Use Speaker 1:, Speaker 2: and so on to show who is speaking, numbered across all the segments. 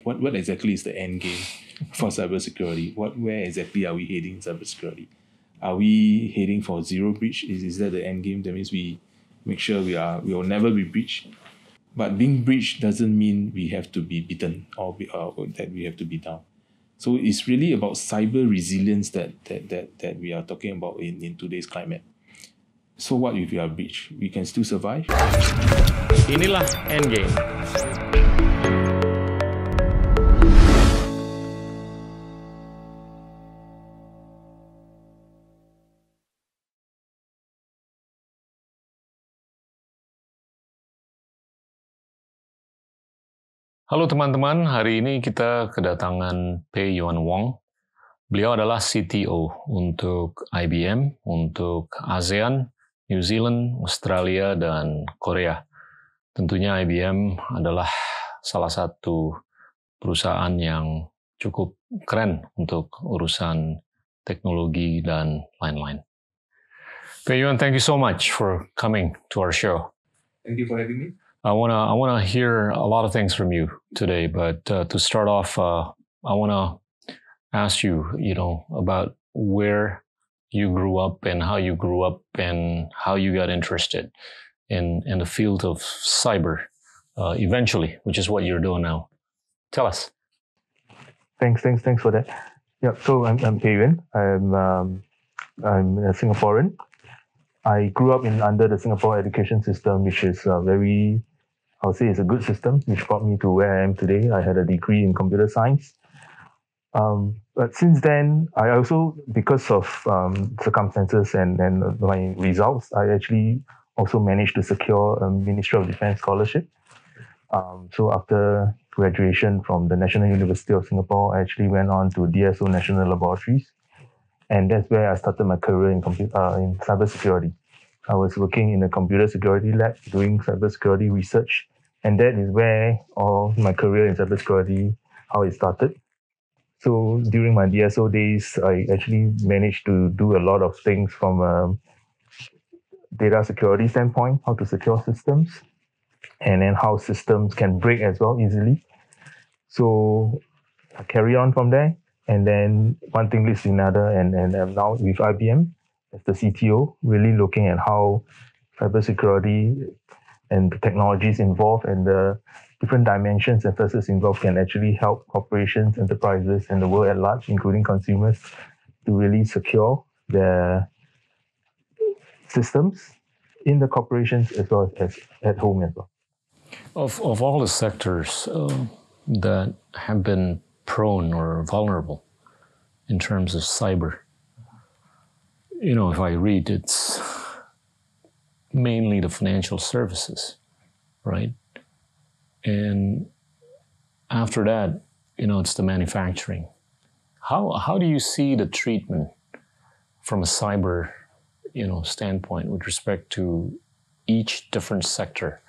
Speaker 1: what exactly is the end game for cybersecurity? Where exactly are we heading in cybersecurity? Are we heading for zero breach? Is that the end game? That means we make sure we will never be breached. But being breached doesn't mean we have to be beaten or that we have to be down. So it's really about cyber resilience that we are talking about in today's climate. So what if we are breached? We can still survive.
Speaker 2: Inilah Endgame. Halo teman-teman, hari ini kita kedatangan Pei Yuan Wong. Beliau adalah CTO untuk IBM, untuk ASEAN, New Zealand, Australia, dan Korea. Tentunya IBM adalah salah satu perusahaan yang cukup keren untuk urusan teknologi dan lain-lain. Pei Yuan, thank you so much for coming to our show.
Speaker 1: Thank you for having me.
Speaker 2: I wanna hear a lot of things from you today, but to start off, I wanna ask you, about where you grew up and how you grew up and how you got interested in the field of cyber eventually, which is what you're doing now. Tell us.
Speaker 3: Thanks for that. Yeah, so I'm Pei Yuan. I'm a Singaporean. I grew up under the Singapore education system, which is I would say it's a good system, which brought me to where I am today. I had a degree in computer science. But since then, I also, because of circumstances and my results, I actually also managed to secure a Ministry of Defence scholarship. So after graduation from the National University of Singapore, I actually went on to DSO National Laboratories. And that's where I started my career in cybersecurity. I was working in a computer security lab doing cybersecurity research. And that is where all my career in cybersecurity, how it started. So during my DSO days, I actually managed to do a lot of things from a data security standpoint, how to secure systems, and then how systems can break as well easily. So I carry on from there. And then one thing leads to another, and I'm now with IBM as the CTO, really looking at how cybersecurity and the technologies involved and the different dimensions and facets involved can actually help corporations, enterprises, and the world at large, including consumers, to really secure their systems in the corporations as well as at home as well.
Speaker 2: Of all the sectors that have been prone or vulnerable in terms of cyber, if I read, it's mainly the financial services, right? And after that, it's the manufacturing. How do you see the treatment from a cyber, standpoint with respect to each different sector?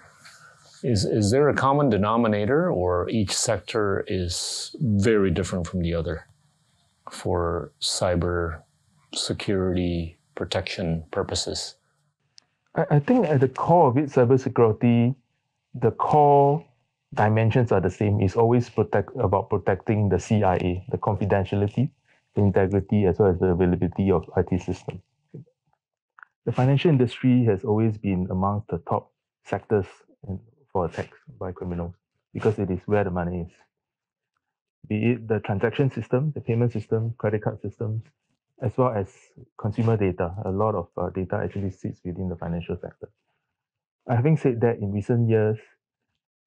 Speaker 2: Is there a common denominator, or each sector is very different from the other for cyber security protection purposes?
Speaker 3: I think at the core of it, cybersecurity, the core dimensions are the same. It's always about protecting the CIA, the confidentiality, the integrity, as well as the availability of IT systems. The financial industry has always been amongst the top sectors for attacks by criminals because it is where the money is. Be it the transaction system, the payment system, credit card systems, as well as consumer data. A lot of data actually sits within the financial sector. Having said that, in recent years,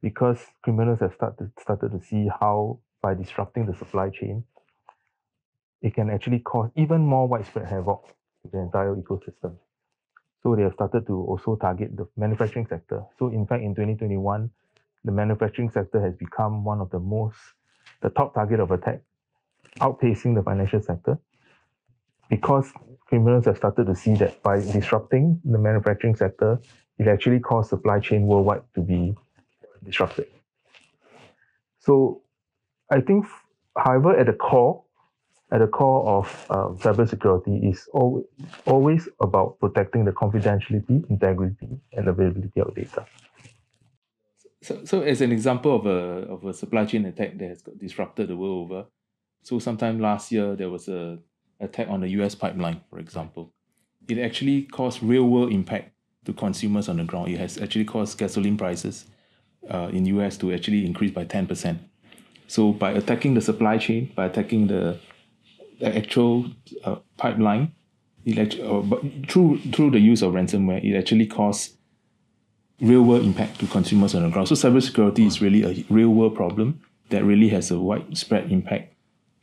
Speaker 3: because criminals have started to see how by disrupting the supply chain, it can actually cause even more widespread havoc to the entire ecosystem. So they have started to also target the manufacturing sector. So in fact, in 2021, the manufacturing sector has become one of the top target of attack, outpacing the financial sector, because criminals have started to see that by disrupting the manufacturing sector, it actually caused supply chain worldwide to be disrupted. So I think, however, at the core of cybersecurity is always about protecting the confidentiality, integrity, and availability of data.
Speaker 1: So as an example of a supply chain attack that has got disrupted the world over, so sometime last year there was a attack on the US pipeline, for example. It actually caused real world impact to consumers on the ground. It has actually caused gasoline prices in US to actually increase by 10%. So by attacking the supply chain, by attacking the actual pipeline, but through the use of ransomware, it actually caused real world impact to consumers on the ground. So cybersecurity is really a real world problem that really has a widespread impact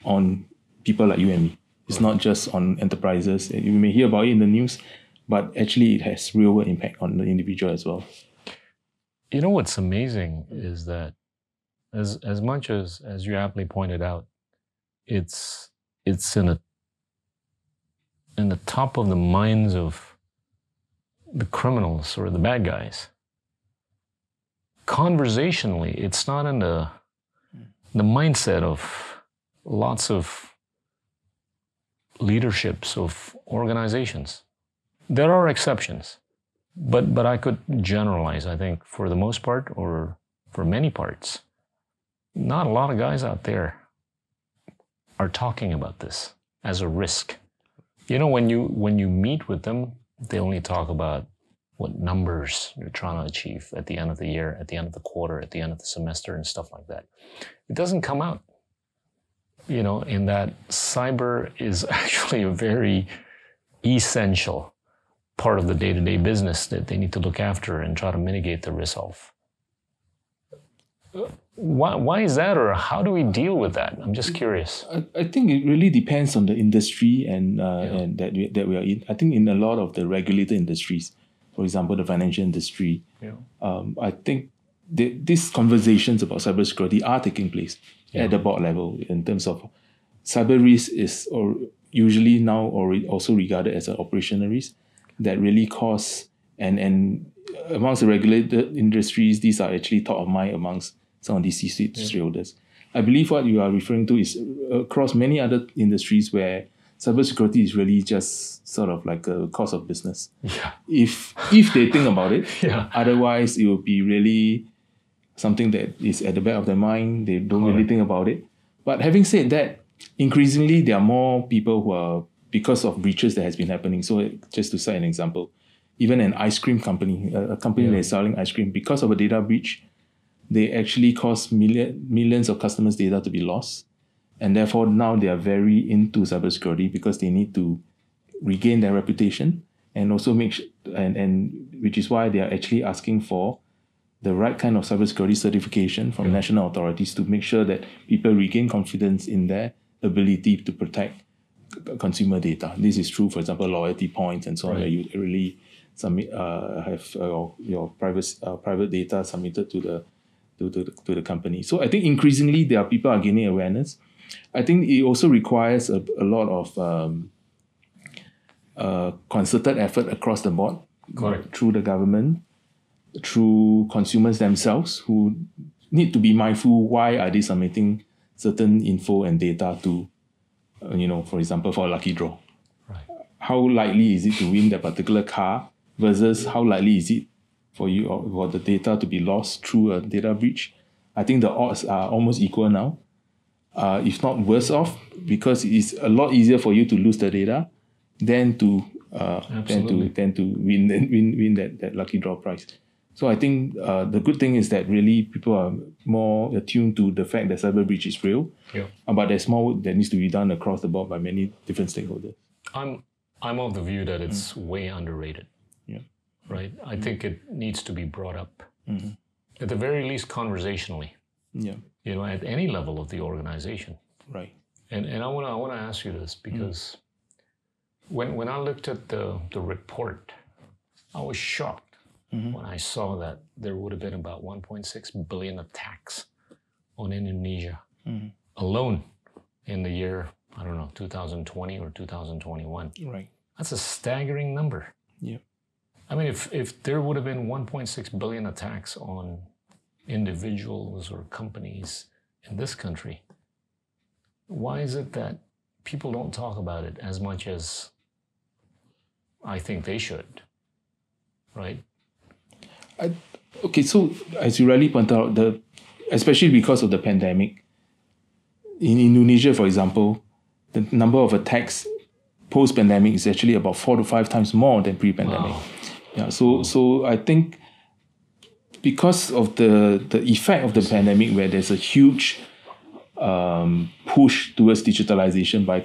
Speaker 1: on people like you and me. It's not just on enterprises. You may hear about it in the news, but actually it has real world impact on the individual as well.
Speaker 2: You know what's amazing is that as much as you aptly pointed out, it's in the top of the minds of the criminals or the bad guys. Conversationally, it's not in the mindset of lots of leaderships of organizations. There are exceptions, but I could generalize, I think, for the most part, or for many parts, not a lot of guys out there are talking about this as a risk. You know, when you meet with them, they only talk about what numbers you're trying to achieve at the end of the year, at the end of the quarter, at the end of the semester, and stuff like that. It doesn't come out, you know, in that cyber is actually a very essential part of the day-to-day business that they need to look after and try to mitigate the risk of. Why is that, or how do we deal with that? I'm just curious.
Speaker 1: I think it really depends on the industry and that we are in. I think in a lot of the regulated industries, for example, the financial industry, I think these conversations about cybersecurity are taking place at the board level in terms of cyber risk is usually now also regarded as an operational risk that really cause and amongst the regulated industries, these are actually top of mind amongst some of these C-suite shareholders. I believe what you are referring to is across many other industries where cybersecurity is really just sort of like a course of business.
Speaker 2: Yeah.
Speaker 1: If they think about it, otherwise it will be really something that is at the back of their mind. They don't really think about it. But having said that, increasingly there are more people who are, because of breaches that has been happening. So just to cite an example, even an ice cream company, a company that is selling ice cream, because of a data breach, they actually caused millions of customers' data to be lost. And therefore, now they are very into cybersecurity because they need to regain their reputation and also and which is why they are actually asking for the right kind of cybersecurity certification from national authorities to make sure that people regain confidence in their ability to protect consumer data. This is true, for example, loyalty points and so on, where you really submit have your private data submitted to the company. So I think increasingly there are people are gaining awareness. I think it also requires a lot of concerted effort across the board, through the government, through consumers themselves who need to be mindful. Why are they submitting certain info and data to, for example, for a lucky draw?
Speaker 2: Right.
Speaker 1: How likely is it to win that particular car versus how likely is it for you or for the data to be lost through a data breach? I think the odds are almost equal now, if not worse off, because it's a lot easier for you to lose the data than to win that lucky draw prize. So I think the good thing is that really people are more attuned to the fact that cyber breach is real. But there's more work that needs to be done across the board by many different stakeholders.
Speaker 2: I'm of the view that it's way underrated. Right? I think it needs to be brought up, at the very least conversationally. At any level of the organization.
Speaker 1: Right.
Speaker 2: And I want to ask you this because when I looked at the report, I was shocked when I saw that there would have been about 1.6 billion attacks on Indonesia alone in the year, 2020 or 2021.
Speaker 1: Right.
Speaker 2: That's a staggering number. I mean, if there would have been 1.6 billion attacks on individuals or companies in this country, why is it that people don't talk about it as much as I think they should, right?
Speaker 1: Okay, so as you rightly pointed out, especially because of the pandemic, in Indonesia, for example, the number of attacks post-pandemic is actually about 4 to 5 times more than pre-pandemic.
Speaker 2: Wow.
Speaker 1: Yeah, so I think because of the effect of the pandemic, where there's a huge push towards digitalization by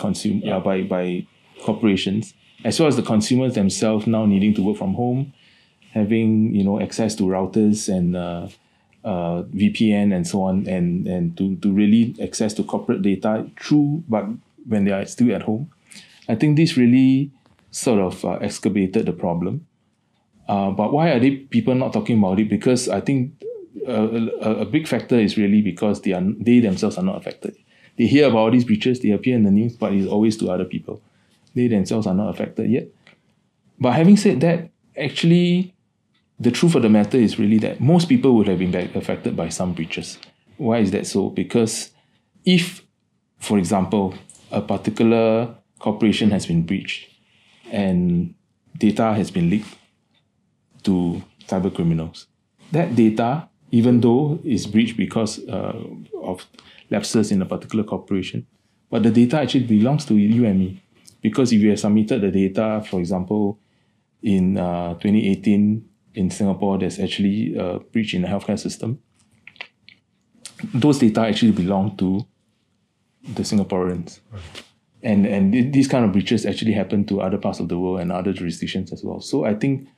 Speaker 1: by corporations, as well as the consumers themselves now needing to work from home, having access to routers and VPN and so on, and to really access to corporate data but when they are still at home. I think this really sort of exacerbated the problem. But why are people not talking about it? Because I think a big factor is really because they themselves are not affected. They hear about these breaches, they appear in the news, but it's always to other people. They themselves are not affected yet. But having said that, actually, the truth of the matter is really that most people would have been affected by some breaches. Why is that so? Because if, for example, a particular corporation has been breached and data has been leaked to cyber criminals, that data, even though is breached because of lapses in a particular corporation, but the data actually belongs to you and me. Because if you have submitted the data, for example, in 2018 in Singapore, there's actually a breach in the healthcare system. Those data actually belong to the Singaporeans. Right. And these kind of breaches actually happen to other parts of the world and other jurisdictions as well. So I think,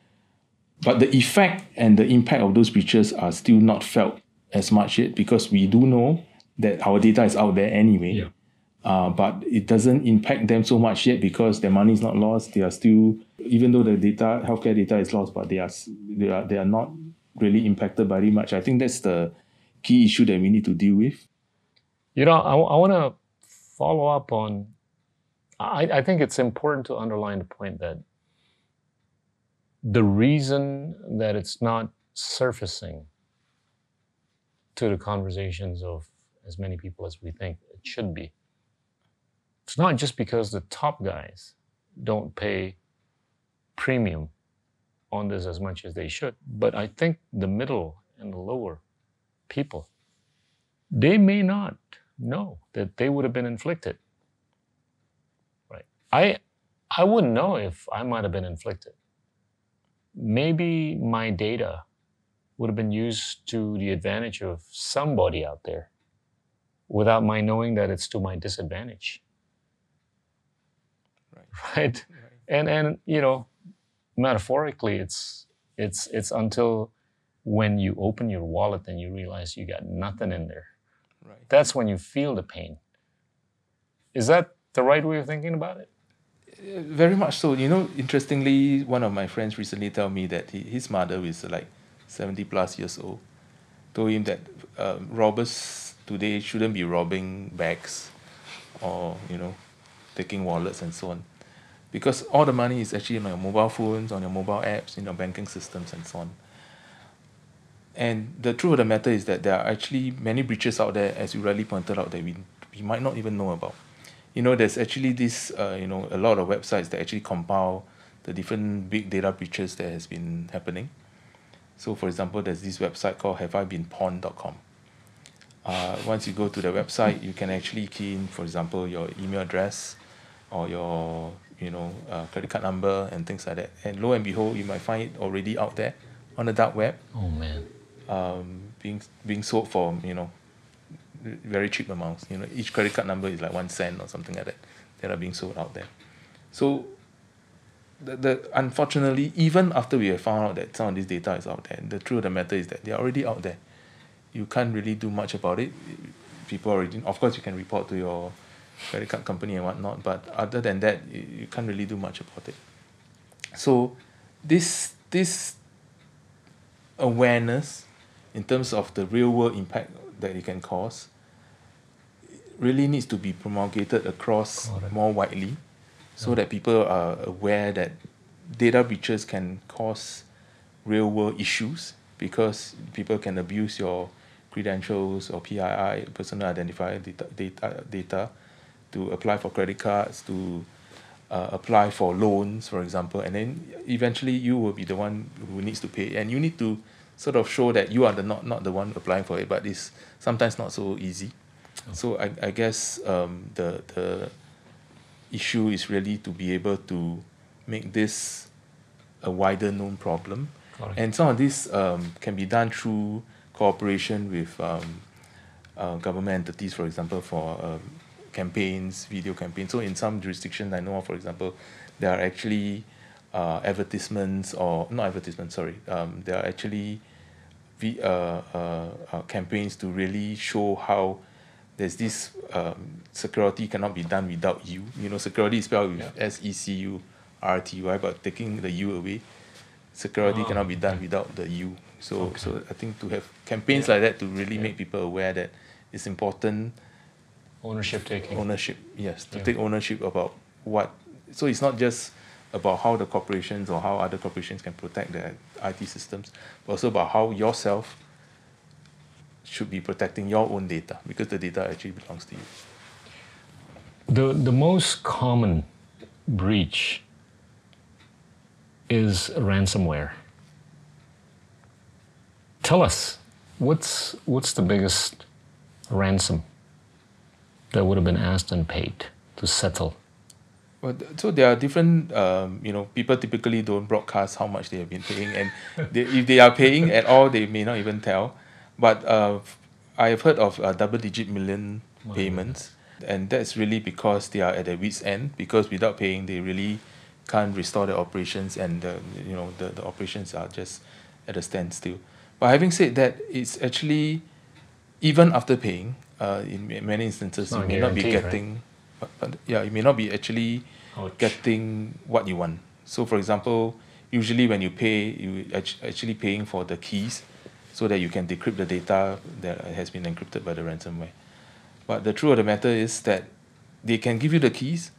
Speaker 1: but the effect and the impact of those breaches are still not felt as much yet, because we do know that our data is out there anyway. Yeah. But it doesn't impact them so much yet because their money is not lost. They are still, even though the healthcare data is lost, but they are not really impacted by it much. I think that's the key issue that we need to deal with.
Speaker 2: I want to follow up on, I think it's important to underline the point that the reason that it's not surfacing to the conversations of as many people as we think it should be, it's not just because the top guys don't pay premium on this as much as they should, but I think the middle and the lower people, they may not know that they would have been inflicted. Right? I wouldn't know if I might have been inflicted. Maybe my data would have been used to the advantage of somebody out there without my knowing that it's to my disadvantage. Right? And metaphorically, it's until when you open your wallet and you realize you got nothing in there. Right. That's when you feel the pain. Is that the right way of thinking about it?
Speaker 1: Very much so. Interestingly, one of my friends recently told me that his mother, who is like 70 plus years old, told him that robbers today shouldn't be robbing bags or, taking wallets and so on. Because all the money is actually on your mobile phones, on your mobile apps, in your banking systems and so on. And the truth of the matter is that there are actually many breaches out there, as you rightly pointed out, that we might not even know about. There's actually this, a lot of websites that actually compile the different big data breaches that has been happening. So, for example, there's this website called haveibeenpawned.com. Once you go to the website, you can actually key in, for example, your email address or your credit card number and things like that. And lo and behold, you might find it already out there on the dark web.
Speaker 2: Oh man.
Speaker 1: Being sold for very cheap amounts. Each credit card number is like 1 cent or something like that are being sold out there. So unfortunately, even after we have found out that some of this data is out there, the truth of the matter is that they are already out there. You can't really do much about it. People already, of course, you can report to your credit card company and whatnot, but other than that, you can't really do much about it. So this awareness in terms of the real world impact that it can cause really needs to be promulgated across more widely, so that people are aware that data breaches can cause real world issues, because people can abuse your credentials or PII, personal identifier data to apply for credit cards, to apply for loans, for example, and then eventually you will be the one who needs to pay, and you need to sort of show that you are not the one applying for it, but it's sometimes not so easy. So I guess the issue is really to be able to make this a wider known problem. And some of this can be done through cooperation with government entities, for example, for campaigns, video campaigns. So in some jurisdictions I know of, for example, there are actually advertisements, or not advertisements, sorry, there are actually campaigns to really show how there's this security cannot be done without you. You know, security is spelled with SECURITY, but taking the U away, security cannot be done without the U. So I think to have campaigns like that to really make people aware that it's important.
Speaker 2: Ownership taking.
Speaker 1: Ownership, yes, to take ownership about what. So it's not just about how the corporations or how other corporations can protect their IT systems, but also about how yourself should be protecting your own data, because the data actually belongs to you.
Speaker 2: The most common breach is ransomware. Tell us, what's the biggest ransom that would have been asked and paid to settle?
Speaker 1: Well, so there are different, people typically don't broadcast how much they have been paying, and if they are paying at all, they may not even tell. But I have heard of double-digit million payments, and that's really because they are at their wit's end, because without paying, they really can't restore the operations, and the operations are just at a standstill. But having said that, it's actually, even after paying, in many instances, you may not be getting, right? but you may not be actually getting what you want. So, for example, usually when you pay, you actually paying for the keys, so that you can decrypt the data that has been encrypted by the ransomware. But the truth of the matter is that they can give you the keys,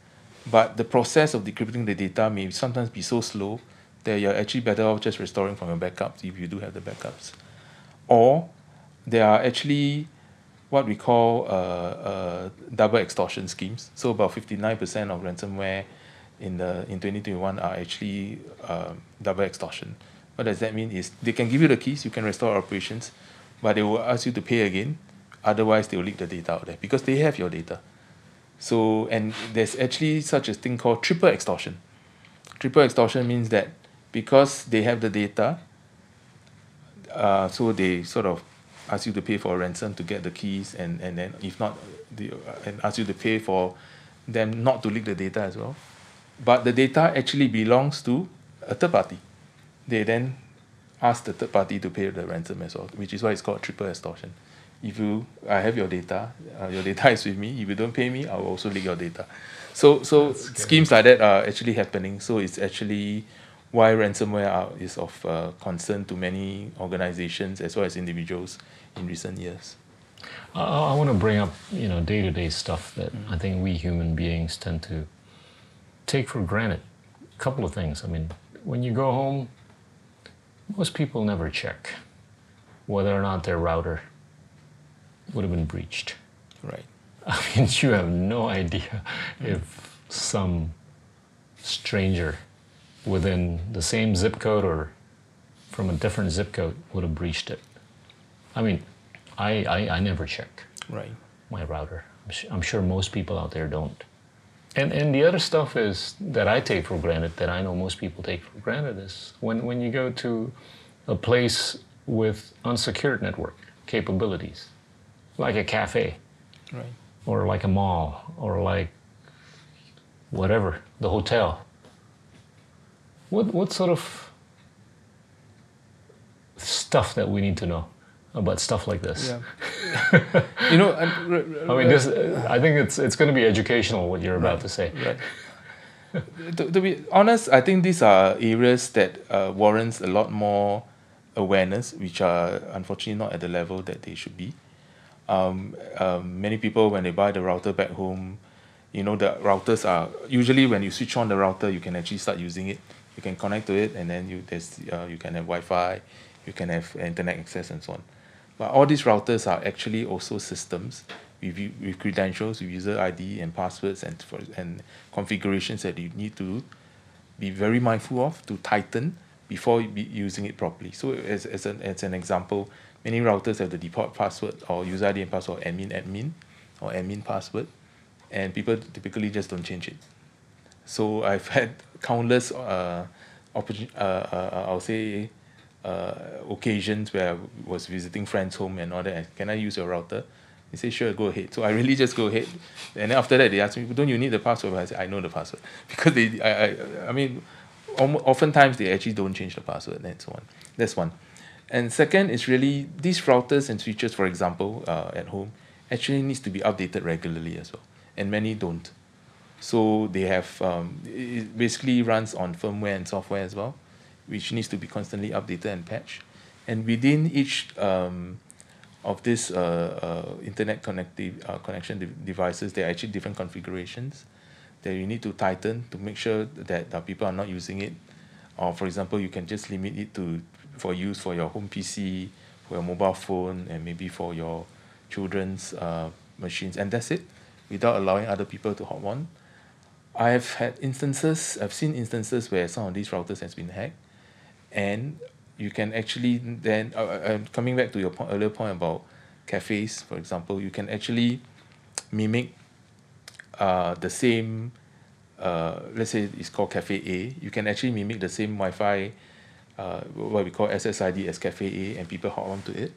Speaker 1: but the process of decrypting the data may sometimes be so slow that you're actually better off just restoring from your backups if you do have the backups. Or there are actually what we call double extortion schemes. So about 59% of ransomware in 2021 are actually double extortion. What does that mean is they can give you the keys, you can restore operations, but they will ask you to pay again. Otherwise, they will leak the data out there because they have your data. So, and there's actually such a thing called triple extortion. Triple extortion means that because they have the data, so they sort of ask you to pay for a ransom to get the keys, and then if not, and ask you to pay for them not to leak the data as well. But the data actually belongs to a third party. They then ask the third party to pay the ransom as well, which is why it's called triple extortion. I have your data is with me. If you don't pay me, I will also leak your data. So schemes like that are actually happening. So it's actually why ransomware is of concern to many organizations as well as individuals in recent years.
Speaker 2: I want to bring up day-to-day stuff that I think we human beings tend to take for granted. A couple of things. I mean, when you go home, most people never check whether or not their router would have been breached.
Speaker 1: Right.
Speaker 2: I mean, you have no idea if some stranger within the same zip code or from a different zip code would have breached it. I mean, I never check my router. I'm sure most people out there don't. And the other stuff is that I take for granted, that I know most people take for granted, is when you go to a place with unsecured network capabilities, like a cafe,
Speaker 1: right,
Speaker 2: or like a mall, or like whatever, the hotel. What sort of stuff that we need to know about stuff like this?
Speaker 1: Yeah.
Speaker 2: I mean, I think it's going to be educational what you're about to say.
Speaker 1: Right. To be honest, I think these are areas that warrants a lot more awareness, which are unfortunately not at the level that they should be. Many people, when they buy the router back home, the routers are usually, when you switch on the router, you can actually start using it. You can connect to it, and then you can have Wi-Fi, you can have internet access, and so on. But all these routers are actually also systems with credentials, with user ID and passwords and configurations that you need to be very mindful of to tighten before using it properly. So as an example, many routers have the default password or user ID and password admin or admin password, and people typically just don't change it. So I've had countless I'll say occasions where I was visiting friends' home and all that. Can I use your router? They say sure, go ahead. So I really just go ahead, and then after that they ask me, don't you need the password? I say I know the password because I mean, oftentimes they actually don't change the password and so on. That's one. And second is really these routers and switches, for example, at home, actually needs to be updated regularly as well, and many don't. So they have it basically runs on firmware and software as well, which needs to be constantly updated and patched. And within each of this internet connection devices, there are actually different configurations that you need to tighten to make sure that people are not using it. Or for example, you can just limit it for use for your home PC, for your mobile phone, and maybe for your children's machines, and that's it, without allowing other people to hop on. I've seen instances where some of these routers has been hacked, and you can actually then, coming back to your earlier point about cafes, for example, you can actually mimic the same, let's say it's called Cafe A, you can actually mimic the same Wi-Fi, what we call SSID as Cafe A, and people hop onto it,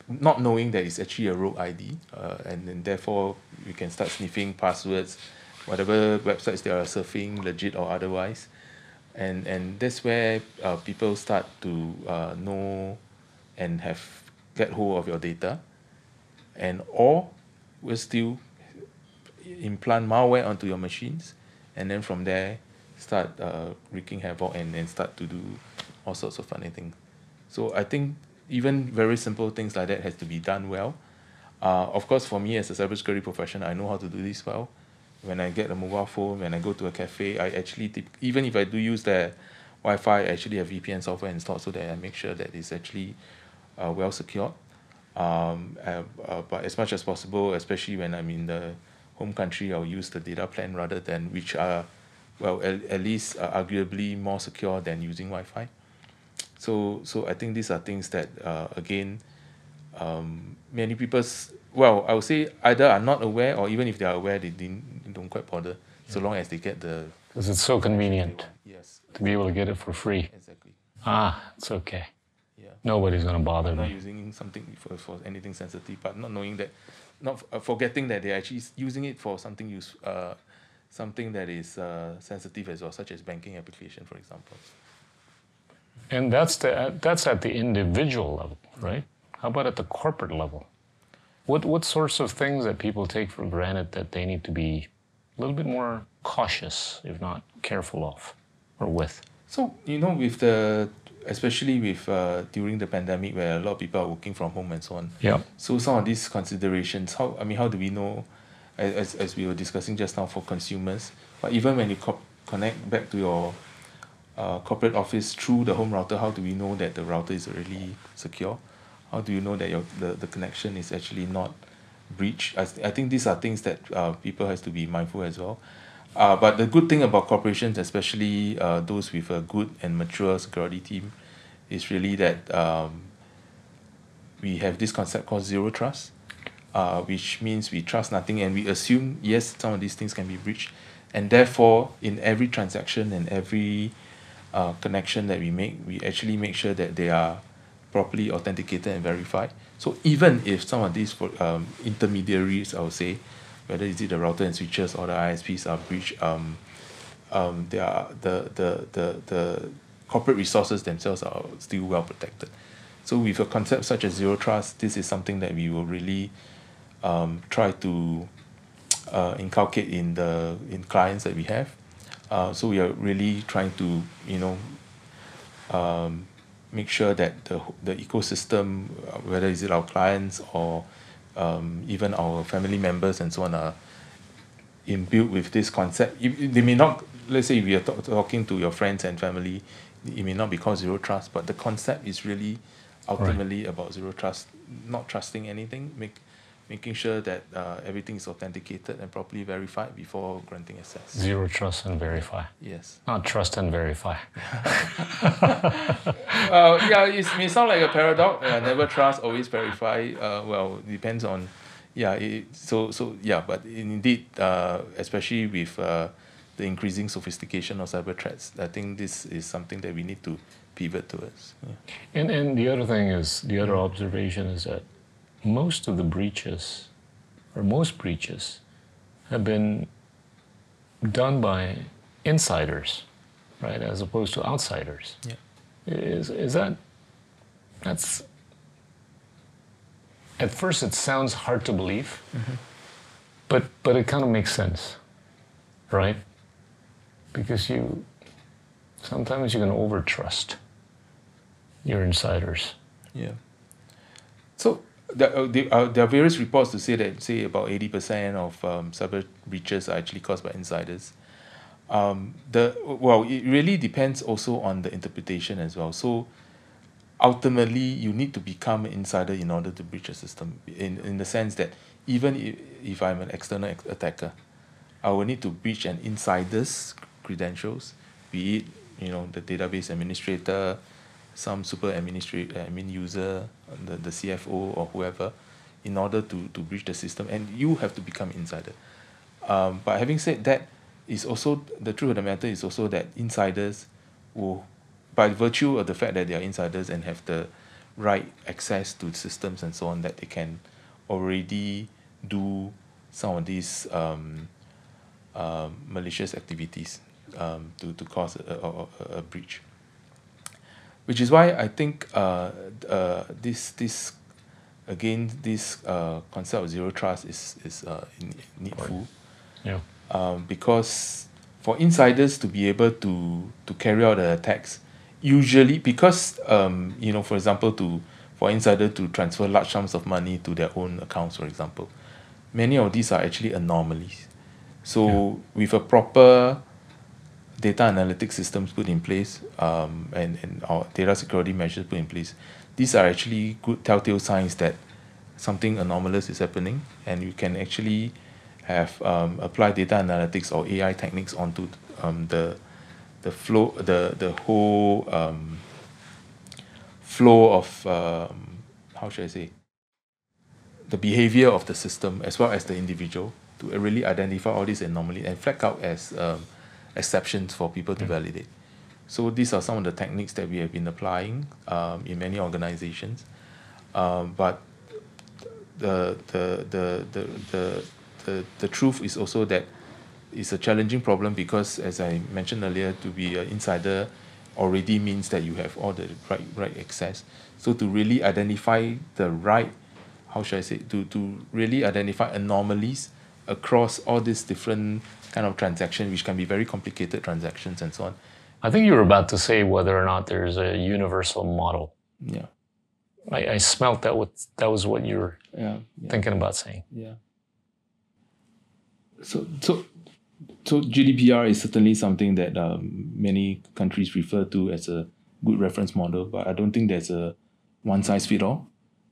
Speaker 1: not knowing that it's actually a rogue ID, and then therefore you can start sniffing passwords, whatever websites they are surfing, legit or otherwise, and that's where people start to know and get hold of your data, and or will still implant malware onto your machines, and then from there start wreaking havoc and then start to do all sorts of funny things. So I think even very simple things like that has to be done well. Of course, for me as a cybersecurity professional, I know how to do this well. When I get a mobile phone, when I go to a cafe, I actually, even if I do use the Wi-Fi, I actually have VPN software installed so that I make sure that it's actually well secured. But as much as possible, especially when I'm in the home country, I'll use the data plan rather than, which are, well, at least arguably more secure than using Wi-Fi. So I think these are things that, again, many people, well, I would say either are not aware, or even if they are aware, they don't quite bother, so long as they get the...
Speaker 2: Because it's so convenient.
Speaker 1: Yes.
Speaker 2: To be able to get it for free.
Speaker 1: Exactly.
Speaker 2: It's okay.
Speaker 1: Yeah.
Speaker 2: Nobody's going to bother
Speaker 1: Not
Speaker 2: me.
Speaker 1: using something for anything sensitive, but not knowing that, not forgetting that they're actually using it for something something that is sensitive as well, such as banking application, for example.
Speaker 2: And that's at the individual level, right? How about at the corporate level? What sorts of things that people take for granted that they need to be a little bit more cautious, if not careful of, or with?
Speaker 1: So, especially with during the pandemic where a lot of people are working from home and so on.
Speaker 2: Yeah.
Speaker 1: So some of these considerations, how do we know, as we were discussing just now for consumers, but even when you connect back to your corporate office through the home router, how do we know that the router is really secure? How do you know that the connection is actually not breached? I think these are things that people has to be mindful as well. But the good thing about corporations, especially those with a good and mature security team, is really that we have this concept called zero trust, which means we trust nothing and we assume, yes, some of these things can be breached. And therefore, in every transaction and every connection that we make, we actually make sure that they are properly authenticated and verified. So even if some of these intermediaries, I would say, whether is it the router and switches or the ISPs are breached, they are the corporate resources themselves are still well protected. So with a concept such as zero trust, this is something that we will really try to inculcate in clients that we have. So we are really trying to make sure that the ecosystem, whether is it our clients or even our family members and so on, are imbued with this concept. They may not, let's say if you're talking to your friends and family, it may not be called zero trust, but the concept is really ultimately about zero trust, not trusting anything, making sure that everything is authenticated and properly verified before granting access.
Speaker 2: Zero trust and verify.
Speaker 1: Yes.
Speaker 2: Not trust and verify.
Speaker 1: Yeah, it may sound like a paradox. Never trust, always verify. Well, it depends on, yeah. But indeed, especially with the increasing sophistication of cyber threats, I think this is something that we need to pivot towards. Yeah.
Speaker 2: And the other thing is, the other observation is that most of the breaches, or most breaches, have been done by insiders, right, as opposed to outsiders.
Speaker 1: Yeah.
Speaker 2: Is that's at first it sounds hard to believe, but it kind of makes sense, right? Because sometimes you can overtrust your insiders.
Speaker 1: Yeah. So there are various reports to say that about 80% of cyber breaches are actually caused by insiders. It really depends also on the interpretation as well. So ultimately, you need to become an insider in order to breach a system. In the sense that even if I'm an external attacker, I will need to breach an insider's credentials, be it the database administrator, some super admin user, the CFO or whoever, in order to breach the system, and you have to become insider. But having said that, is also the truth of the matter is also that insiders will, by virtue of the fact that they are insiders and have the right access to systems and so on, that they can already do some of these malicious activities to cause a breach. Which is why I think this concept of zero trust is needful.
Speaker 2: Yeah.
Speaker 1: Because for insiders to be able to carry out the attacks, usually because for example, for insider to transfer large sums of money to their own accounts, for example, many of these are actually anomalies. So with a proper data analytics systems put in place, and our data security measures put in place, these are actually good telltale signs that something anomalous is happening, and you can actually have applied data analytics or AI techniques onto the flow, the whole flow of how should I say, the behavior of the system as well as the individual, to really identify all these anomalies and flag out as exceptions for people to validate. So these are some of the techniques that we have been applying in many organizations, but the truth is also that it's a challenging problem, because as I mentioned earlier, to be an insider already means that you have all the right access. So to really identify the right, how should I say, to really identify anomalies across all these different kind of transactions, which can be very complicated transactions and so on.
Speaker 2: I think you were about to say whether or not there's a universal model.
Speaker 1: Yeah.
Speaker 2: I smelt that was what you were thinking about saying.
Speaker 1: Yeah. So GDPR is certainly something that many countries refer to as a good reference model, but I don't think there's a one size fit all.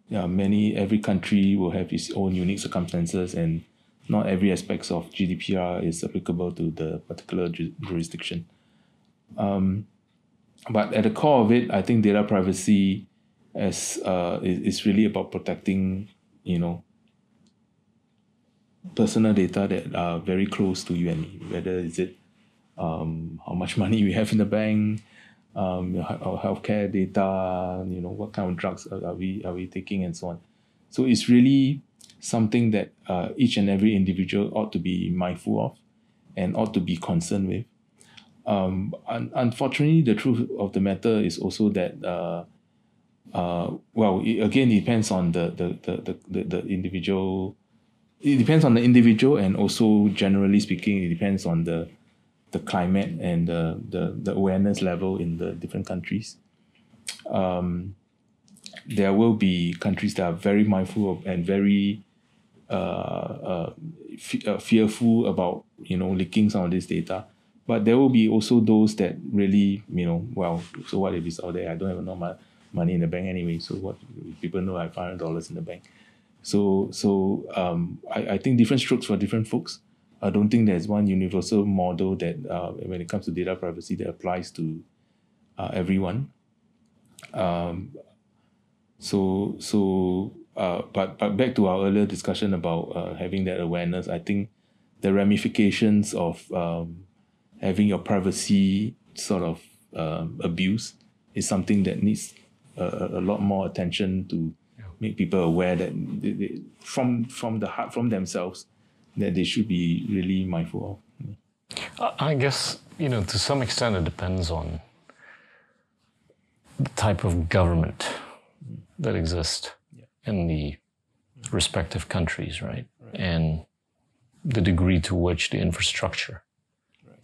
Speaker 1: Yeah, every country will have its own unique circumstances, and not every aspect of GDPR is applicable to the particular jurisdiction. But at the core of it, I think data privacy is really about protecting, personal data that are very close to you and me, whether is it how much money we have in the bank, our healthcare data, what kind of drugs are we taking and so on. So it's really something that each and every individual ought to be mindful of and ought to be concerned with. Unfortunately, the truth of the matter is also that it depends on the individual. It depends on the individual, and also generally speaking, it depends on the climate and the awareness level in the different countries. There will be countries that are very mindful of and very fearful about leaking some of this data, but there will be also those that really so what if it's out there? I don't have enough money in the bank anyway. So what if people know I have $500 in the bank? I think different strokes for different folks. I don't think there's one universal model that when it comes to data privacy that applies to everyone. But back to our earlier discussion about having that awareness, I think the ramifications of having your privacy sort of abuse is something that needs a lot more attention to make people aware that from the heart, from themselves, that they should be really mindful of.
Speaker 2: I guess, to some extent it depends on the type of government that exists in the respective countries, right? And the degree to which the infrastructure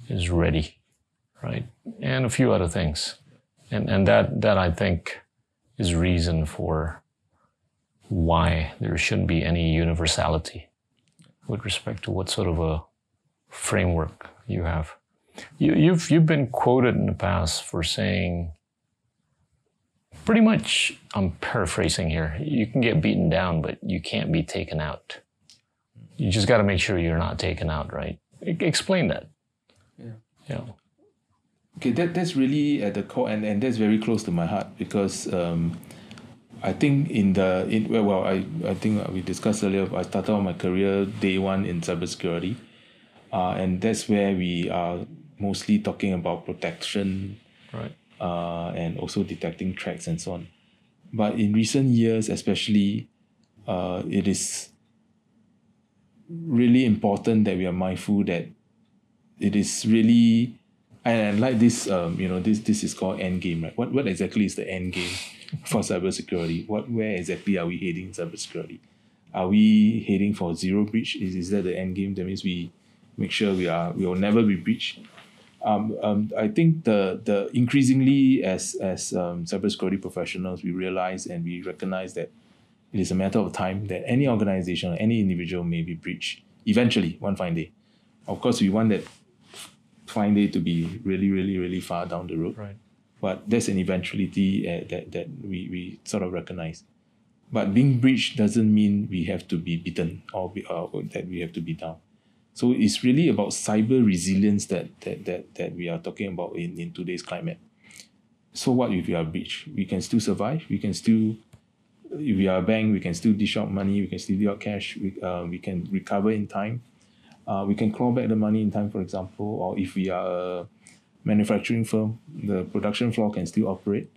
Speaker 2: is ready, right? And a few other things. And that I think is reason for why there shouldn't be any universality with respect to what sort of a framework you have. You've been quoted in the past for saying, pretty much, I'm paraphrasing here, you can get beaten down, but you can't be taken out. You just got to make sure you're not taken out, right? Explain that. Yeah.
Speaker 1: Okay, that's really at the core, and that's very close to my heart, because I think I think we discussed earlier, I started out my career day one in cybersecurity, and that's where we are mostly talking about protection,
Speaker 2: right?
Speaker 1: And also detecting threats and so on. But in recent years, especially, it is really important that we are mindful that it is really, and like this, this is called end game, right? What exactly is the end game for cybersecurity? Where exactly are we heading in cybersecurity? Are we heading for zero breach? Is that the end game? That means we make sure we will never be breached. I think the increasingly as cybersecurity professionals, we realize and we recognize that it is a matter of time that any organization or any individual may be breached eventually, one fine day. Of course, we want that fine day to be really, really, really far down the road.
Speaker 2: Right.
Speaker 1: But there's an eventuality that we sort of recognize. But being breached doesn't mean we have to be beaten or that we have to be down. So it's really about cyber resilience that we are talking about in today's climate. So what if we are breached? We can still survive. We can still, if we are a bank, we can still dish out money. We can still deal out cash. We can recover in time. We can claw back the money in time, for example. Or if we are a manufacturing firm, the production floor can still operate.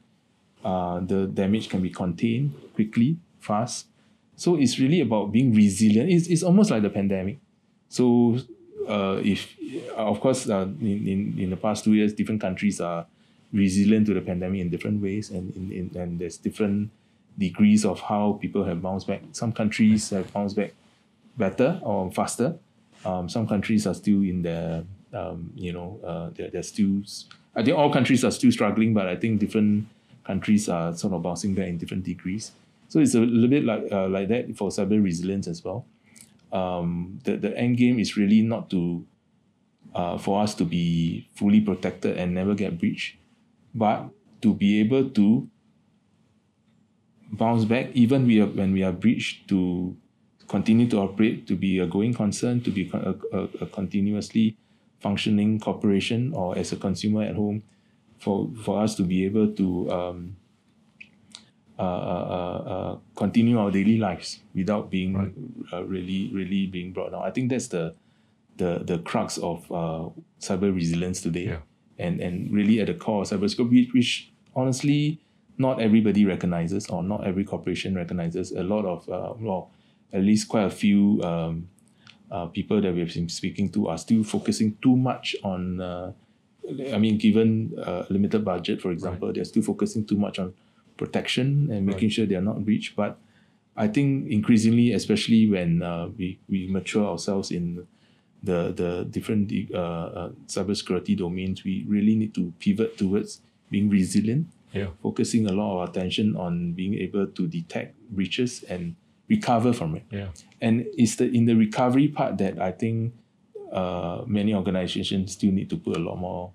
Speaker 1: The damage can be contained quickly, fast. So it's really about being resilient. It's almost like the pandemic. So if, of course, in the past 2 years, different countries are resilient to the pandemic in different ways, and there's different degrees of how people have bounced back. Some countries have bounced back better or faster. Some countries are still in the, they're still, I think all countries are still struggling, but I think different countries are sort of bouncing back in different degrees. So it's a little bit like that for cyber resilience as well. The end game is really not to for us to be fully protected and never get breached, but to be able to bounce back even when we are breached, to continue to operate, to be a going concern, to be a continuously functioning corporation, or as a consumer at home, for us to be able to continue our daily lives without being really being brought down. I think that's the crux of cyber resilience today, and really at the core of cybersecurity, which honestly not everybody recognizes, or not every corporation recognizes. A lot of at least quite a few people that we've been speaking to are still focusing too much on. Given a limited budget, for example, they're still focusing too much on protection and making sure they are not breached. But I think increasingly, especially when we mature ourselves in the different cybersecurity domains, we really need to pivot towards being resilient, focusing a lot of attention on being able to detect breaches and recover from it. And it's in the recovery part that I think many organizations still need to put a lot more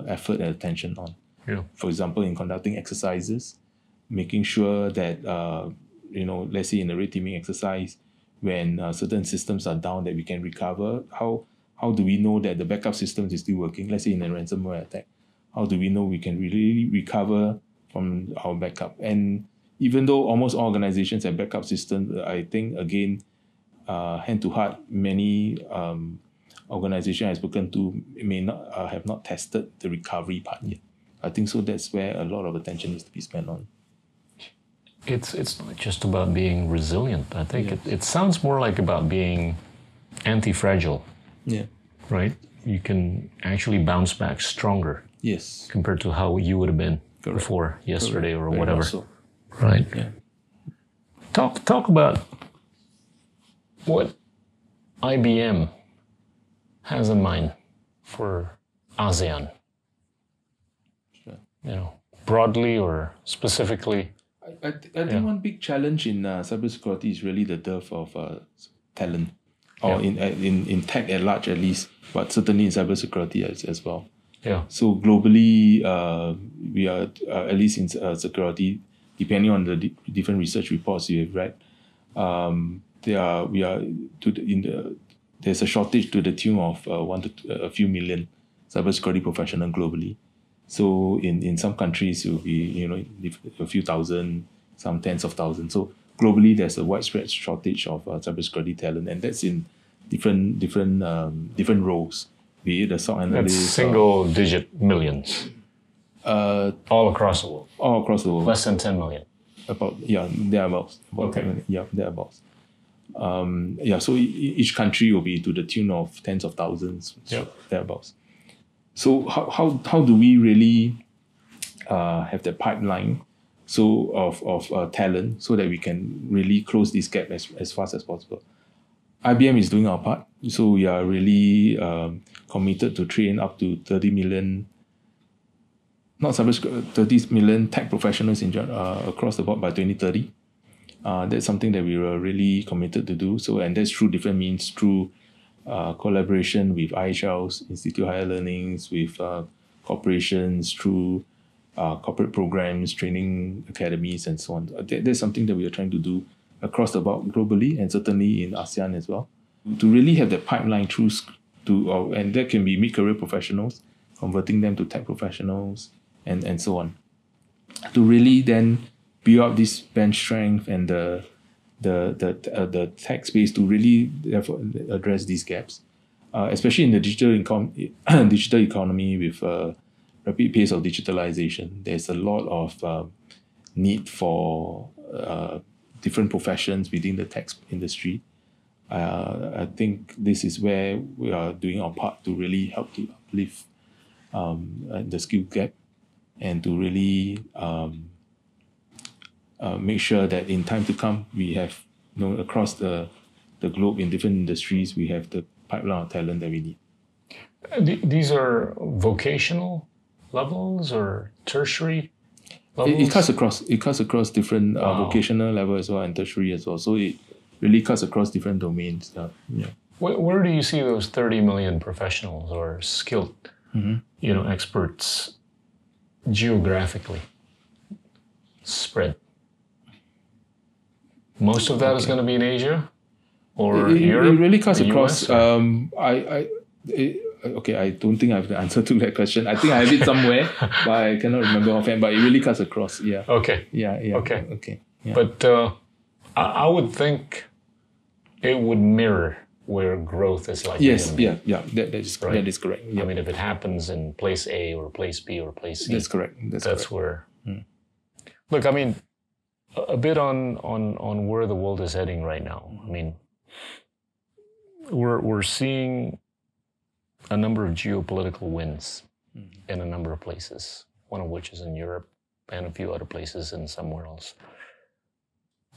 Speaker 1: effort and attention on. For example, in conducting exercises, making sure that let's say in a red teaming exercise, when certain systems are down that we can recover, how do we know that the backup system is still working? Let's say in a ransomware attack, how do we know we can really recover from our backup? And even though almost all organizations have backup systems, I think, again, hand to heart, many organizations I've spoken to may not have not tested the recovery part yet. I think so that's where a lot of attention needs to be spent on.
Speaker 2: It's not just about being resilient. I think it sounds more like about being anti-fragile.
Speaker 1: Yeah.
Speaker 2: Right? You can actually bounce back stronger.
Speaker 1: Yes.
Speaker 2: Compared to how you would have been
Speaker 1: Correct.
Speaker 2: Before yesterday
Speaker 1: Correct.
Speaker 2: or
Speaker 1: Very
Speaker 2: whatever.
Speaker 1: much so.
Speaker 2: Right?
Speaker 1: Yeah.
Speaker 2: Talk about what IBM has in mind for ASEAN.
Speaker 1: Sure.
Speaker 2: Broadly or specifically.
Speaker 1: I think one big challenge in cybersecurity is really the dearth of talent, or in tech at large at least, but certainly in cybersecurity as well.
Speaker 2: Yeah.
Speaker 1: So globally, we are at least in security, depending on the different research reports you have read, there's a shortage to the tune of a few million cybersecurity professionals globally. So in some countries it will be a few thousand, some tens of thousands. So globally there's a widespread shortage of cybersecurity talent, and that's in different roles. Be it a SOC analyst.
Speaker 2: That's single-digit millions. All across the world.
Speaker 1: All across the world.
Speaker 2: Less than 10 million.
Speaker 1: Thereabouts.
Speaker 2: Okay.
Speaker 1: Thereabouts. So each country will be to the tune of tens of thousands. Thereabouts. So how do we really have the pipeline of talent so that we can really close this gap as fast as possible? IBM is doing our part, so we are really committed to train up to 30 million tech professionals across the board by 2030. That's something that we were really committed to do. So, and that's through different means, through collaboration with IHLs, Institute of Higher Learnings, with corporations, through corporate programs, training academies, and so on. That's something that we are trying to do across the board globally, and certainly in ASEAN as well, to really have the pipeline and that can be mid-career professionals, converting them to tech professionals, and so on, to really then build up this bench strength and the tech space to really therefore address these gaps, especially in the digital economy with rapid pace of digitalization. There's a lot of need for different professions within the tech industry. I think this is where we are doing our part to really help to uplift the skill gap, and to really make sure that in time to come we have across the globe in different industries we have the pipeline of talent that we need.
Speaker 2: These are vocational levels or tertiary levels?
Speaker 1: It cuts across different vocational level as well, and tertiary as well. So it really cuts across different domains.
Speaker 2: Where do you see those 30 million professionals or skilled experts geographically spread? Most of that is going to be in Asia or Europe?
Speaker 1: It really cuts across.
Speaker 2: US,
Speaker 1: I don't think I have the answer to that question. I think I have it somewhere, but I cannot remember offhand. But it really cuts across. Yeah.
Speaker 2: Okay.
Speaker 1: Yeah.
Speaker 2: Okay.
Speaker 1: Yeah.
Speaker 2: But I would think it would mirror where growth is likely.
Speaker 1: Yes. Yeah. That is right. That is correct. Yeah.
Speaker 2: I mean, if it happens in place A or place B or place C,
Speaker 1: that's correct. That's correct.
Speaker 2: Where. Look, I mean, a bit on where the world is heading right now. I mean, we're seeing a number of geopolitical wins in a number of places, one of which is in Europe and a few other places and somewhere else.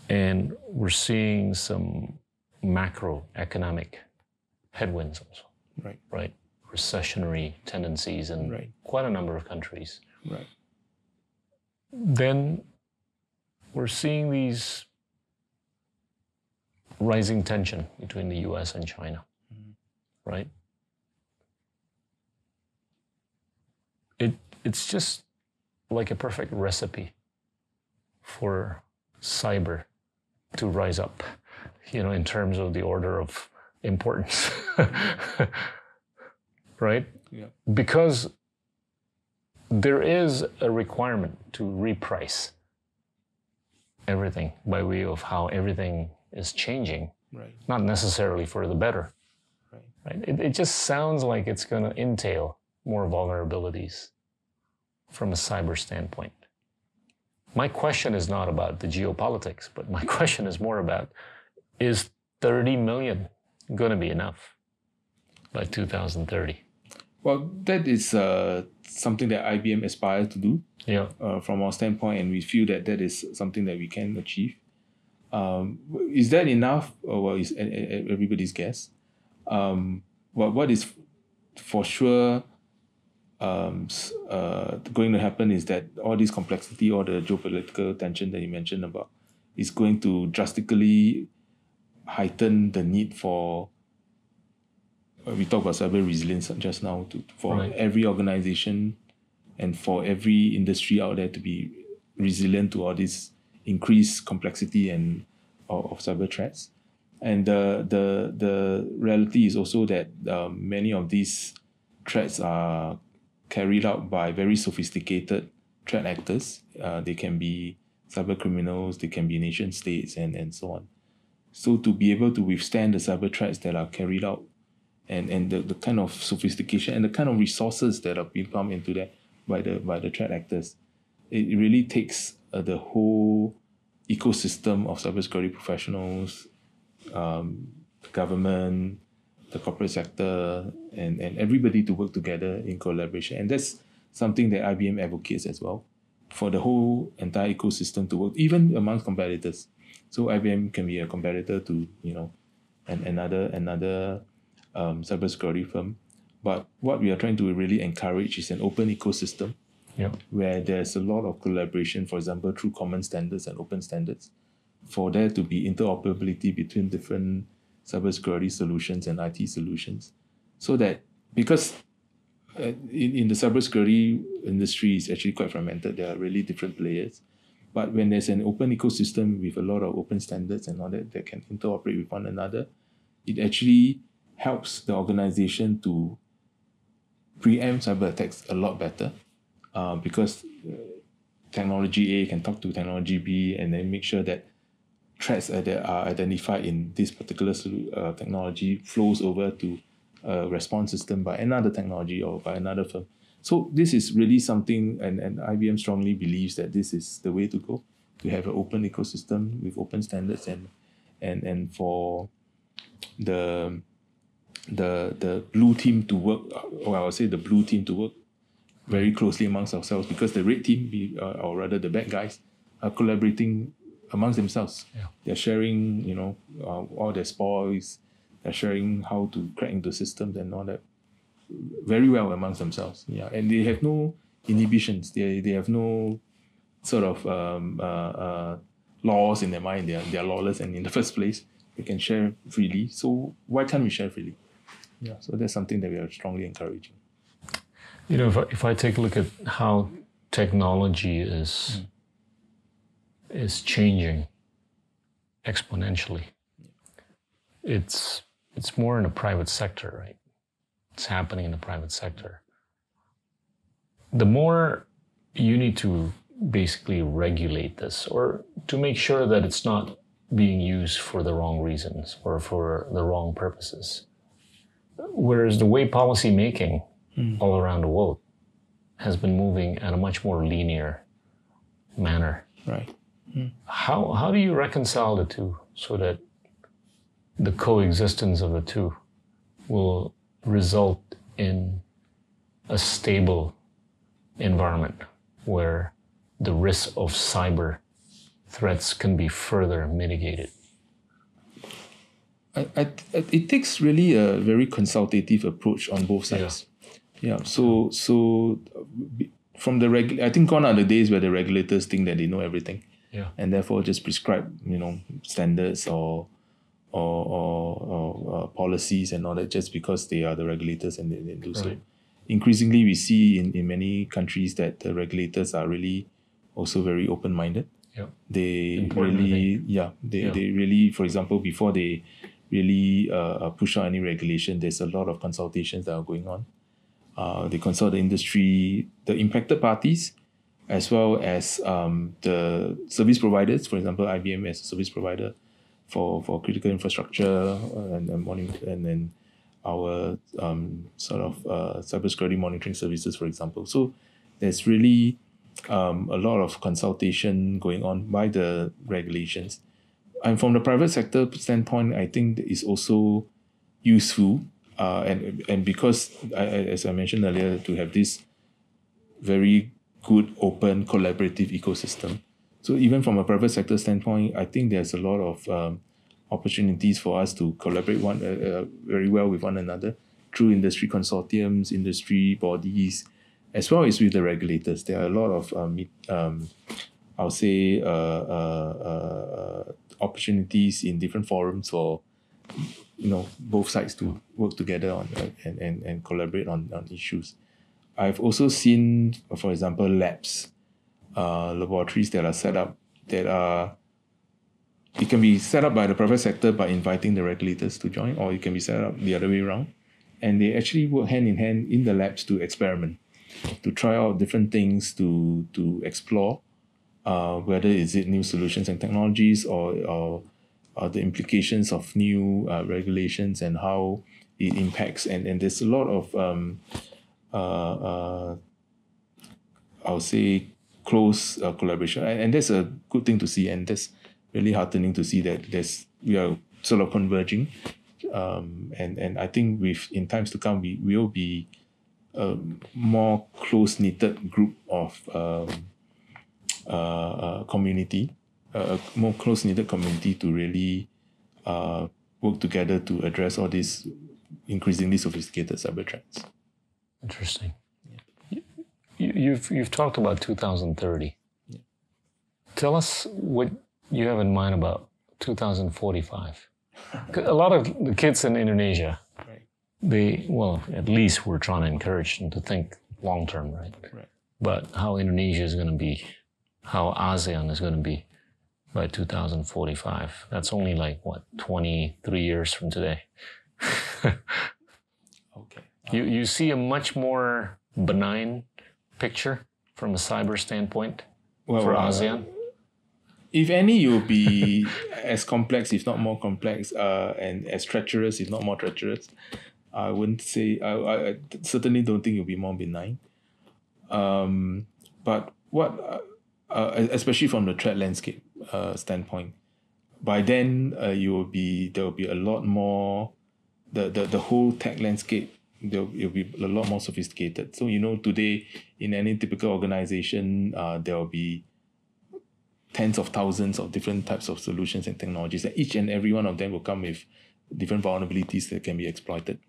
Speaker 2: And we're seeing some macroeconomic headwinds also. Right. Recessionary tendencies in quite a number of countries.
Speaker 1: Right.
Speaker 2: Then we're seeing these rising tension between the US and China, right? It's just like a perfect recipe for cyber to rise up, in terms of the order of importance, right?
Speaker 1: Yeah.
Speaker 2: Because there is a requirement to reprice everything by way of how everything is changing,
Speaker 1: Right.
Speaker 2: not necessarily for the better. Right? It just sounds like it's going to entail more vulnerabilities from a cyber standpoint. My question is not about the geopolitics, but my question is more about, is 30 million going to be enough by 2030?
Speaker 1: Well, that is something that IBM aspires to do.
Speaker 2: Yeah.
Speaker 1: From our standpoint, and we feel that that is something that we can achieve. Is that enough? Well, is everybody's guess. What is for sure going to happen is that all this complexity, all the geopolitical tension that you mentioned about, is going to drastically heighten the need for. We talked about cyber resilience just now. For
Speaker 2: Right.
Speaker 1: every organization and for every industry out there to be resilient to all this increased complexity and of cyber threats. And the reality is also that many of these threats are carried out by very sophisticated threat actors. They can be cyber criminals, they can be nation states, and so on. So to be able to withstand the cyber threats that are carried out, and the kind of sophistication and the kind of resources that are being pumped into that by the threat actors, it really takes the whole ecosystem of cybersecurity professionals, the government, the corporate sector, and everybody to work together in collaboration. And that's something that IBM advocates as well, for the whole entire ecosystem to work, even amongst competitors. So IBM can be a competitor to, another cybersecurity firm. But what we are trying to really encourage is an open ecosystem,
Speaker 2: Yeah.
Speaker 1: where there's a lot of collaboration, for example, through common standards and open standards, for there to be interoperability between different cybersecurity solutions and IT solutions. So that, because in the cybersecurity industry is actually quite fragmented, there are really different players. But when there's an open ecosystem with a lot of open standards and all that can interoperate with one another, it actually helps the organization to preempt cyber attacks a lot better, because technology A can talk to technology B and then make sure that threats that are identified in this particular technology flows over to a response system by another technology or by another firm. So this is really something, and IBM strongly believes that this is the way to go. We have an open ecosystem with open standards, and for the blue team to work, or I would say the blue team to work very closely amongst ourselves, because the red team, or rather the bad guys, are collaborating amongst themselves.
Speaker 2: Yeah.
Speaker 1: They're sharing, all their spoils. They're sharing how to crack into systems and all that very well amongst themselves. Yeah, and they have no inhibitions. They have no sort of laws in their mind. They are lawless, and in the first place, they can share freely. So why can't we share freely? Yeah, so that's something that we are strongly encouraging.
Speaker 2: If I take a look at how technology is changing exponentially, it's more in the private sector, right? It's happening in the private sector. The more you need to basically regulate this, or to make sure that it's not being used for the wrong reasons or for the wrong purposes. Whereas the way policy making all around the world has been moving at a much more linear manner.
Speaker 1: Right.
Speaker 2: How do you reconcile the two so that the coexistence of the two will result in a stable environment where the risk of cyber threats can be further mitigated?
Speaker 1: It takes really a very consultative approach on both sides. Yeah. So from the I think gone are the days where the regulators think that they know everything.
Speaker 2: Yeah.
Speaker 1: And therefore just prescribe, standards or policies and all that just because they are the regulators and they do so.
Speaker 2: Right.
Speaker 1: Increasingly, we see in many countries that the regulators are really also very open-minded.
Speaker 2: Yeah.
Speaker 1: They
Speaker 2: Important, I
Speaker 1: really,
Speaker 2: think.
Speaker 1: they really, for example, before they really push out any regulation, there's a lot of consultations that are going on. They consult the industry, the impacted parties, as well as the service providers. For example, IBM as a service provider for critical infrastructure and then our sort of cybersecurity monitoring services, for example. So there's really a lot of consultation going on by the regulations. And from the private sector standpoint, I think it's also useful. And because, as I mentioned earlier, to have this very good, open, collaborative ecosystem. So even from a private sector standpoint, I think there's a lot of opportunities for us to collaborate very well with one another through industry consortiums, industry bodies, as well as with the regulators. There are a lot of, I'll say, opportunities in different forums for both sides to work together on and collaborate on issues. I've also seen, for example, labs, laboratories that are set up it can be set up by the private sector by inviting the regulators to join, or it can be set up the other way around. And they actually work hand in hand in the labs to experiment, to try out different things, to explore whether is it new solutions and technologies or the implications of new regulations and how it impacts. And there's a lot of, I'll say, close collaboration. And that's a good thing to see. And that's really heartening to see that we are sort of converging. And I think in times to come, we will be a more close-knitted group of community, a more close-knitted community to really work together to address all these increasingly sophisticated cyber threats.
Speaker 2: Interesting. Yeah. You've talked about 2030.
Speaker 1: Yeah.
Speaker 2: Tell us what you have in mind about 2045. A lot of the kids in Indonesia,
Speaker 1: right,
Speaker 2: at least we're trying to encourage them to think long term, right?
Speaker 1: Right.
Speaker 2: But how Indonesia is going to be, how ASEAN is going to be by 2045. That's only 23 years from today.
Speaker 1: Okay.
Speaker 2: You see a much more benign picture from a cyber standpoint for ASEAN?
Speaker 1: If any, it will be as complex, if not more complex, and as treacherous, if not more treacherous. I wouldn't say, I certainly don't think it will be more benign. But what, especially from the threat landscape standpoint, by then there will be a lot more, the whole tech landscape, it will be a lot more sophisticated. So, today in any typical organization, there will be tens of thousands of different types of solutions and technologies, and each and every one of them will come with different vulnerabilities that can be exploited.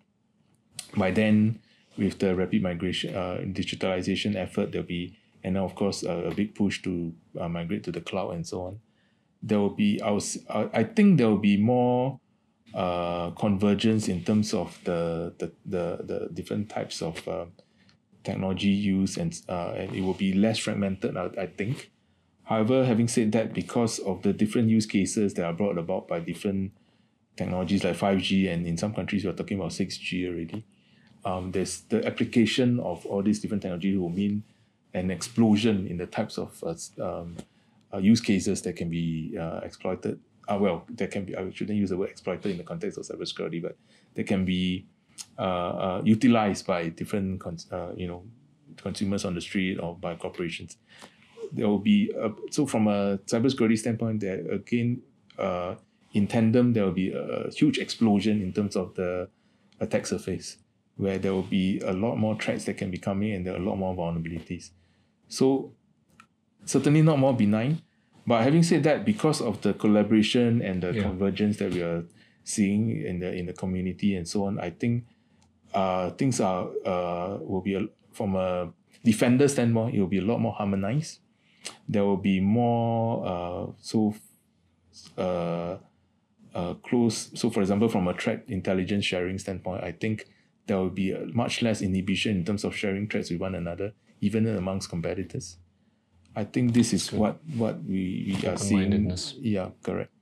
Speaker 1: By then, with the rapid migration, digitalization effort, there'll be, and now of course a big push to migrate to the cloud and so on. There will be, I think there will be more convergence in terms of the different types of technology used, and it will be less fragmented, I think. However, having said that, because of the different use cases that are brought about by different technologies like 5G, and in some countries we're talking about 6G already, there's the application of all these different technologies will mean an explosion in the types of use cases that can be exploited. That can be, I shouldn't use the word exploited in the context of cybersecurity, but they can be utilized by different consumers on the street or by corporations. There will be, so from a cybersecurity standpoint, there again, in tandem, there will be a huge explosion in terms of the attack surface, where there will be a lot more threats that can be coming and there are a lot more vulnerabilities. So certainly not more benign, but having said that, because of the collaboration and the convergence that we are seeing in the community and so on, I think things will be, from a defender standpoint, it will be a lot more harmonized. There will be more close. So, for example, from a threat intelligence sharing standpoint, I think there will be much less inhibition in terms of sharing threats with one another, even amongst competitors. I think this is what we are seeing. Yeah, correct.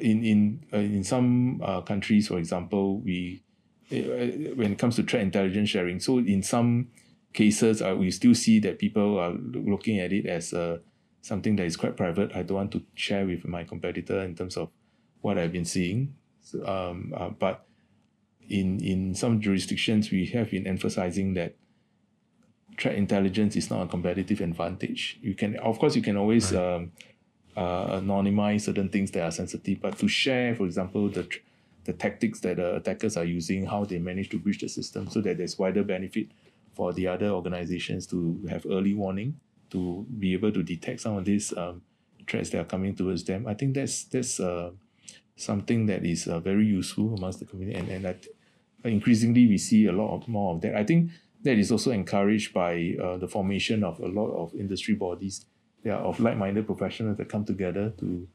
Speaker 1: In some countries, for example, when it comes to threat intelligence sharing, so in some cases, we still see that people are looking at it as something that is quite private. I don't want to share with my competitor in terms of what I've been seeing. So, but in some jurisdictions, we have been emphasizing that threat intelligence is not a competitive advantage. You can always anonymize certain things that are sensitive, but to share, for example, the tactics that attackers are using, how they manage to breach the system, so that there's wider benefit for the other organizations to have early warning, to be able to detect some of these threats that are coming towards them. I think that's something that is very useful amongst the community, and increasingly we see a lot more of that. I think that is also encouraged by the formation of a lot of industry bodies. They are of like-minded professionals that come together to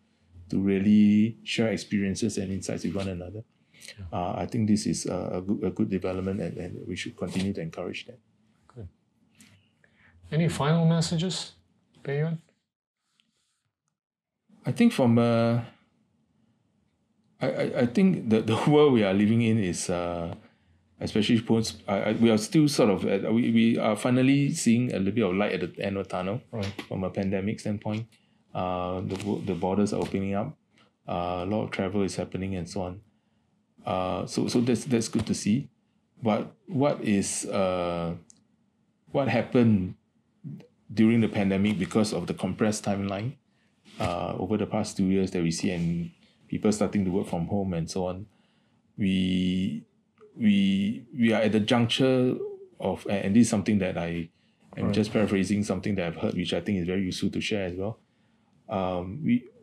Speaker 1: really share experiences and insights with one another. I think this is a good development, and we should continue to encourage that.
Speaker 2: Good. Any final messages, Pei Yuan?
Speaker 1: I think from I think the world we are living in is especially post. We are still sort of we are finally seeing a little bit of light at the end of the tunnel from a pandemic standpoint. The borders are opening up. A lot of travel is happening and so on. So that's good to see. But what happened during the pandemic because of the compressed timeline over the past 2 years that we see, and people starting to work from home and so on, we are at the juncture of, and this is something that I am just paraphrasing something that I've heard, which I think is very useful to share as well.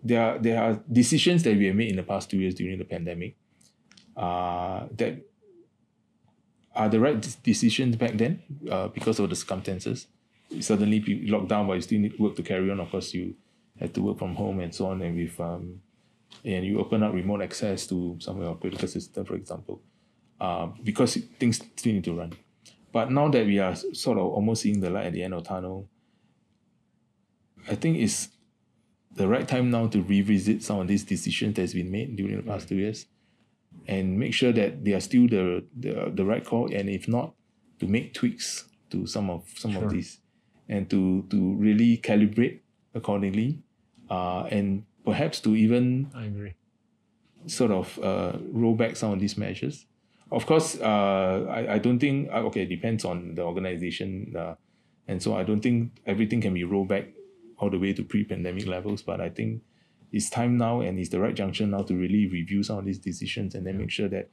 Speaker 1: There are decisions that we have made in the past 2 years during the pandemic that are the right decisions back then because of the circumstances. Suddenly locked down, but you still need work to carry on. Of course, you had to work from home and so on, and with and you open up remote access to some of your critical system, for example, because things still need to run. But now that we are sort of almost seeing the light at the end of the tunnel, I think it's the right time now to revisit some of these decisions that's been made during the past 2 years, and make sure that they are still the right call, and if not, to make tweaks to some of these, and to really calibrate accordingly, and perhaps to even sort of roll back some of these measures. Of course, I don't think, it depends on the organization, and so I don't think everything can be rolled back all the way to pre-pandemic levels, but I think it's time now, and it's the right junction now to really review some of these decisions, and then make sure that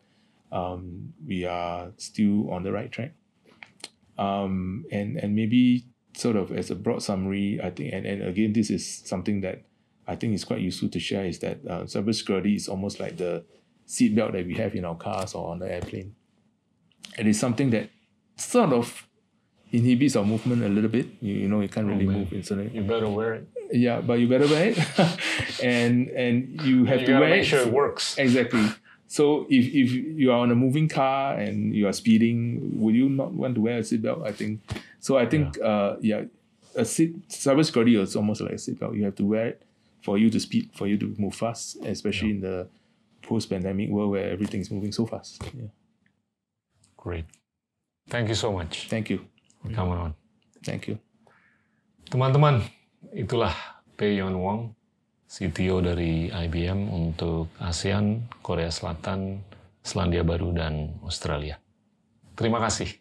Speaker 1: we are still on the right track. And maybe sort of as a broad summary, I think, and again, this is something that I think is quite useful to share, is that cybersecurity is almost like the seatbelt that we have in our cars or on the airplane. It is something that sort of inhibits our movement a little bit. You can't really move instantly.
Speaker 2: You better wear it.
Speaker 1: Yeah, but you better wear it. and you have to wear
Speaker 2: make sure it works.
Speaker 1: Exactly. So if you are on a moving car and you are speeding, would you not want to wear a seatbelt? I think so. I think cybersecurity is almost like a seatbelt. You have to wear it for you to speed, for you to move fast, especially in the post-pandemic world where everything's moving so fast. Yeah.
Speaker 2: Great. Thank you so much.
Speaker 1: Thank you.
Speaker 2: Coming on.
Speaker 1: Thank you.
Speaker 2: Teman-teman, itulah Pei Yuan Wong, CTO dari IBM untuk ASEAN, Korea Selatan, Selandia Baru, dan Australia. Terima kasih.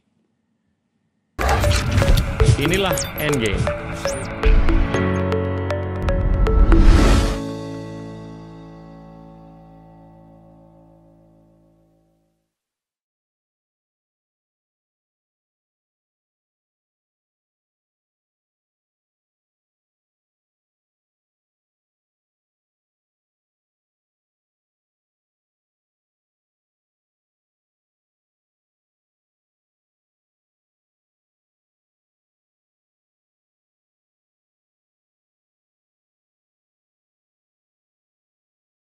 Speaker 2: Inilah Endgame.